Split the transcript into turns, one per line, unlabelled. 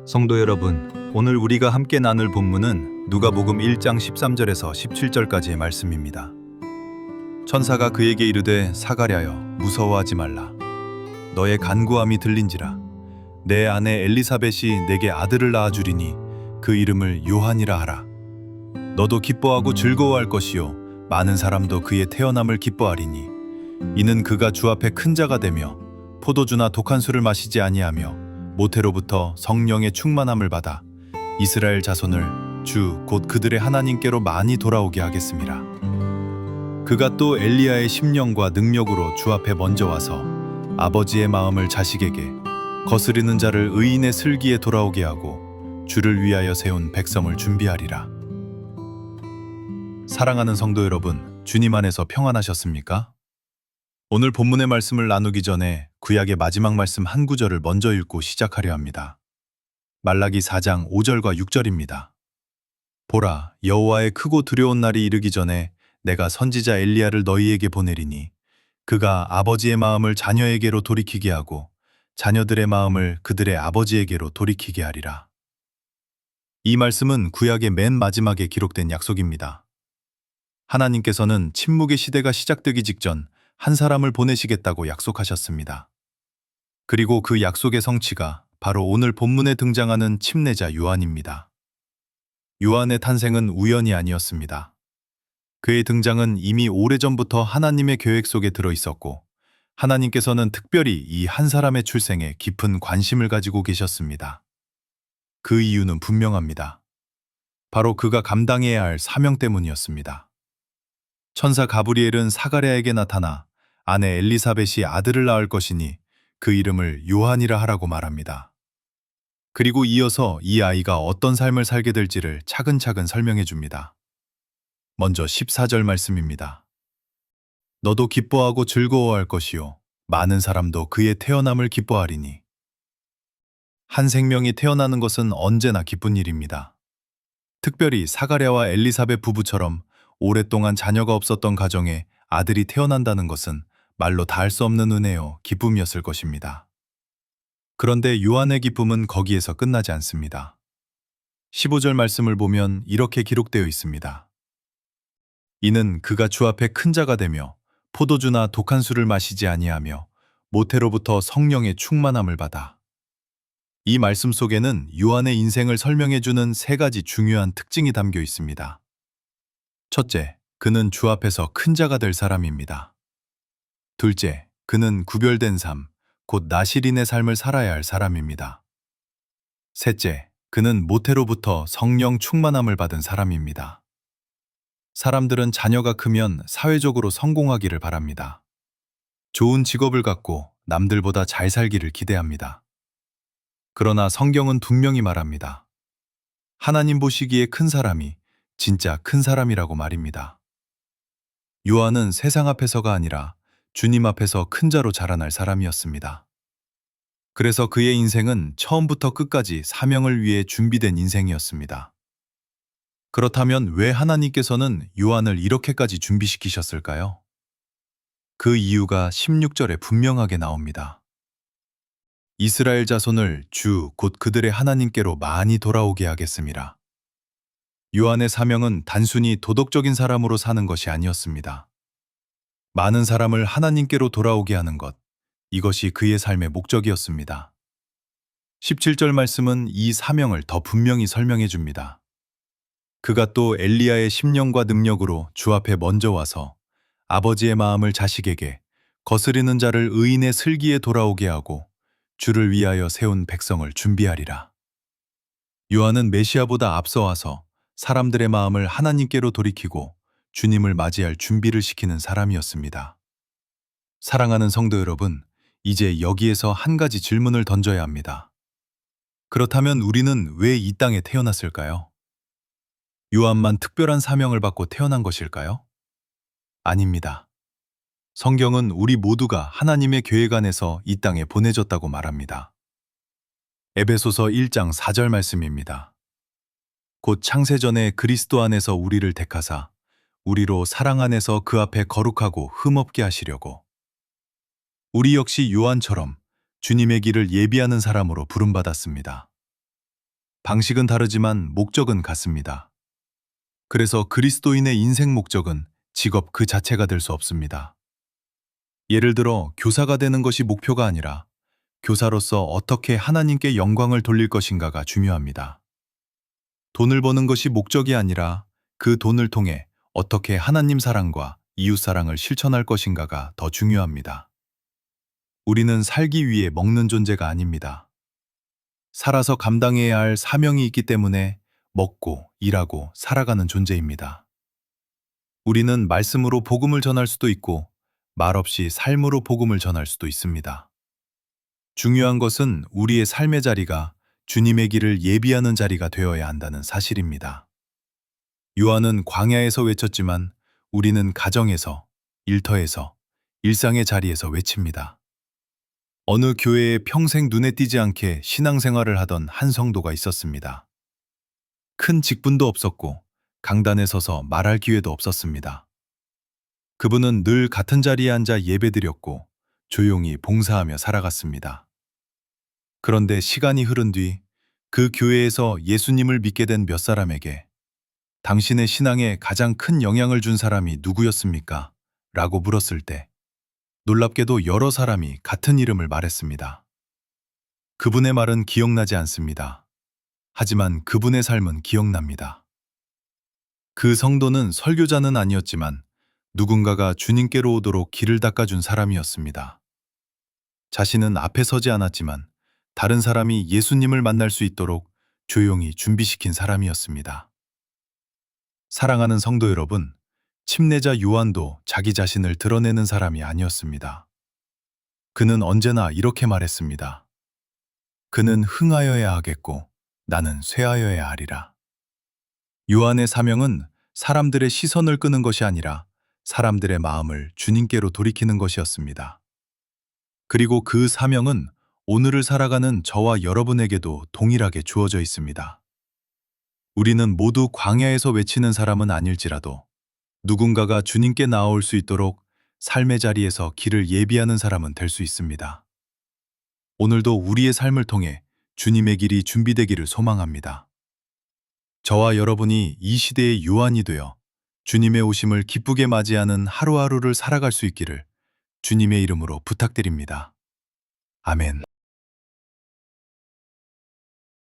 성도 여러분, 오늘 우리가 함께 나눌 본문은 누가복음 1장 13절에서 17절까지의 말씀입니다. 천사가 그에게 이르되 사가랴여 무서워하지 말라. 너의 간구함이 들린지라. 내 아내 엘리사벳이 내게 아들을 낳아 주리니 그 이름을 요한이라 하라. 너도 기뻐하고 즐거워할 것이요 많은 사람도 그의 태어남을 기뻐하리니 이는 그가 주 앞에 큰 자가 되며 포도주나 독한 술을 마시지 아니하며 모태로부터 성령의 충만함을 받아 이스라엘 자손을 주 곧 그들의 하나님께로 많이 돌아오게 하겠습니다. 그가 또 엘리야의 심령과 능력으로 주 앞에 먼저 와서 아버지의 마음을 자식에게 거스리는 자를 의인의 슬기에 돌아오게 하고 주를 위하여 세운 백성을 준비하리라. 사랑하는 성도 여러분, 주님 안에서 평안하셨습니까? 오늘 본문의 말씀을 나누기 전에 구약의 마지막 말씀 한 구절을 먼저 읽고 시작하려 합니다. 말라기 4장 5절과 6절입니다. 보라, 여호와의 크고 두려운 날이 이르기 전에 내가 선지자 엘리야를 너희에게 보내리니 그가 아버지의 마음을 자녀에게로 돌이키게 하고 자녀들의 마음을 그들의 아버지에게로 돌이키게 하리라. 이 말씀은 구약의 맨 마지막에 기록된 약속입니다. 하나님께서는 침묵의 시대가 시작되기 직전 한 사람을 보내시겠다고 약속하셨습니다. 그리고 그 약속의 성취가 바로 오늘 본문에 등장하는 침례자 요한입니다. 요한의 탄생은 우연이 아니었습니다. 그의 등장은 이미 오래전부터 하나님의 계획 속에 들어 있었고 하나님께서는 특별히 이 한 사람의 출생에 깊은 관심을 가지고 계셨습니다. 그 이유는 분명합니다. 바로 그가 감당해야 할 사명 때문이었습니다. 천사 가브리엘은 사가랴에게 나타나 아내 엘리사벳이 아들을 낳을 것이니 그 이름을 요한이라 하라고 말합니다. 그리고 이어서 이 아이가 어떤 삶을 살게 될지를 차근차근 설명해 줍니다. 먼저 14절 말씀입니다. 너도 기뻐하고 즐거워할 것이요 많은 사람도 그의 태어남을 기뻐하리니. 한 생명이 태어나는 것은 언제나 기쁜 일입니다. 특별히 사가랴와 엘리사벳 부부처럼 오랫동안 자녀가 없었던 가정에 아들이 태어난다는 것은 말로 다할 수 없는 은혜요, 기쁨이었을 것입니다. 그런데 요한의 기쁨은 거기에서 끝나지 않습니다. 15절 말씀을 보면 이렇게 기록되어 있습니다. 이는 그가 주 앞에 큰 자가 되며 포도주나 독한 술을 마시지 아니하며 모태로부터 성령의 충만함을 받아. 이 말씀 속에는 요한의 인생을 설명해주는 세 가지 중요한 특징이 담겨 있습니다. 첫째, 그는 주 앞에서 큰 자가 될 사람입니다. 둘째, 그는 구별된 삶, 곧 나실인의 삶을 살아야 할 사람입니다. 셋째, 그는 모태로부터 성령 충만함을 받은 사람입니다. 사람들은 자녀가 크면 사회적으로 성공하기를 바랍니다. 좋은 직업을 갖고 남들보다 잘 살기를 기대합니다. 그러나 성경은 분명히 말합니다. 하나님 보시기에 큰 사람이 진짜 큰 사람이라고 말입니다. 요한은 세상 앞에서가 아니라 주님 앞에서 큰 자로 자라날 사람이었습니다. 그래서 그의 인생은 처음부터 끝까지 사명을 위해 준비된 인생이었습니다. 그렇다면 왜 하나님께서는 요한을 이렇게까지 준비시키셨을까요? 그 이유가 16절에 분명하게 나옵니다. 이스라엘 자손을 주 곧 그들의 하나님께로 많이 돌아오게 하겠습니다. 요한의 사명은 단순히 도덕적인 사람으로 사는 것이 아니었습니다. 많은 사람을 하나님께로 돌아오게 하는 것, 이것이 그의 삶의 목적이었습니다. 17절 말씀은 이 사명을 더 분명히 설명해 줍니다. 그가 또 엘리야의 심령과 능력으로 주 앞에 먼저 와서 아버지의 마음을 자식에게 거스리는 자를 의인의 슬기에 돌아오게 하고 주를 위하여 세운 백성을 준비하리라. 요한은 메시아보다 앞서 와서 사람들의 마음을 하나님께로 돌이키고 주님을 맞이할 준비를 시키는 사람이었습니다. 사랑하는 성도 여러분, 이제 여기에서 한 가지 질문을 던져야 합니다. 그렇다면 우리는 왜 이 땅에 태어났을까요? 요한만 특별한 사명을 받고 태어난 것일까요? 아닙니다. 성경은 우리 모두가 하나님의 계획 안에서 이 땅에 보내졌다고 말합니다. 에베소서 1장 4절 말씀입니다. 곧 창세전에 그리스도 안에서 우리를 택하사 우리로 사랑 안에서 그 앞에 거룩하고 흠없게 하시려고. 우리 역시 요한처럼 주님의 길을 예비하는 사람으로 부름받았습니다. 방식은 다르지만 목적은 같습니다. 그래서 그리스도인의 인생 목적은 직업 그 자체가 될 수 없습니다. 예를 들어 교사가 되는 것이 목표가 아니라 교사로서 어떻게 하나님께 영광을 돌릴 것인가가 중요합니다. 돈을 버는 것이 목적이 아니라 그 돈을 통해 어떻게 하나님 사랑과 이웃 사랑을 실천할 것인가가 더 중요합니다. 우리는 살기 위해 먹는 존재가 아닙니다. 살아서 감당해야 할 사명이 있기 때문에 먹고 일하고 살아가는 존재입니다. 우리는 말씀으로 복음을 전할 수도 있고 말없이 삶으로 복음을 전할 수도 있습니다. 중요한 것은 우리의 삶의 자리가 주님의 길을 예비하는 자리가 되어야 한다는 사실입니다. 요한은 광야에서 외쳤지만 우리는 가정에서, 일터에서, 일상의 자리에서 외칩니다. 어느 교회에 평생 눈에 띄지 않게 신앙생활을 하던 한 성도가 있었습니다. 큰 직분도 없었고 강단에 서서 말할 기회도 없었습니다. 그분은 늘 같은 자리에 앉아 예배드렸고 조용히 봉사하며 살아갔습니다. 그런데 시간이 흐른 뒤 그 교회에서 예수님을 믿게 된 몇 사람에게 당신의 신앙에 가장 큰 영향을 준 사람이 누구였습니까? 라고 물었을 때 놀랍게도 여러 사람이 같은 이름을 말했습니다. 그분의 말은 기억나지 않습니다. 하지만 그분의 삶은 기억납니다. 그 성도는 설교자는 아니었지만 누군가가 주님께로 오도록 길을 닦아준 사람이었습니다. 자신은 앞에 서지 않았지만 다른 사람이 예수님을 만날 수 있도록 조용히 준비시킨 사람이었습니다. 사랑하는 성도 여러분, 침례자 요한도 자기 자신을 드러내는 사람이 아니었습니다. 그는 언제나 이렇게 말했습니다. 그는 흥하여야 하겠고 나는 쇠하여야 하리라. 요한의 사명은 사람들의 시선을 끄는 것이 아니라 사람들의 마음을 주님께로 돌이키는 것이었습니다. 그리고 그 사명은 오늘을 살아가는 저와 여러분에게도 동일하게 주어져 있습니다. 우리는 모두 광야에서 외치는 사람은 아닐지라도 누군가가 주님께 나아올 수 있도록 삶의 자리에서 길을 예비하는 사람은 될 수 있습니다. 오늘도 우리의 삶을 통해 주님의 길이 준비되기를 소망합니다. 저와 여러분이 이 시대의 요한이 되어 주님의 오심을 기쁘게 맞이하는 하루하루를 살아갈 수 있기를 주님의 이름으로 부탁드립니다. 아멘.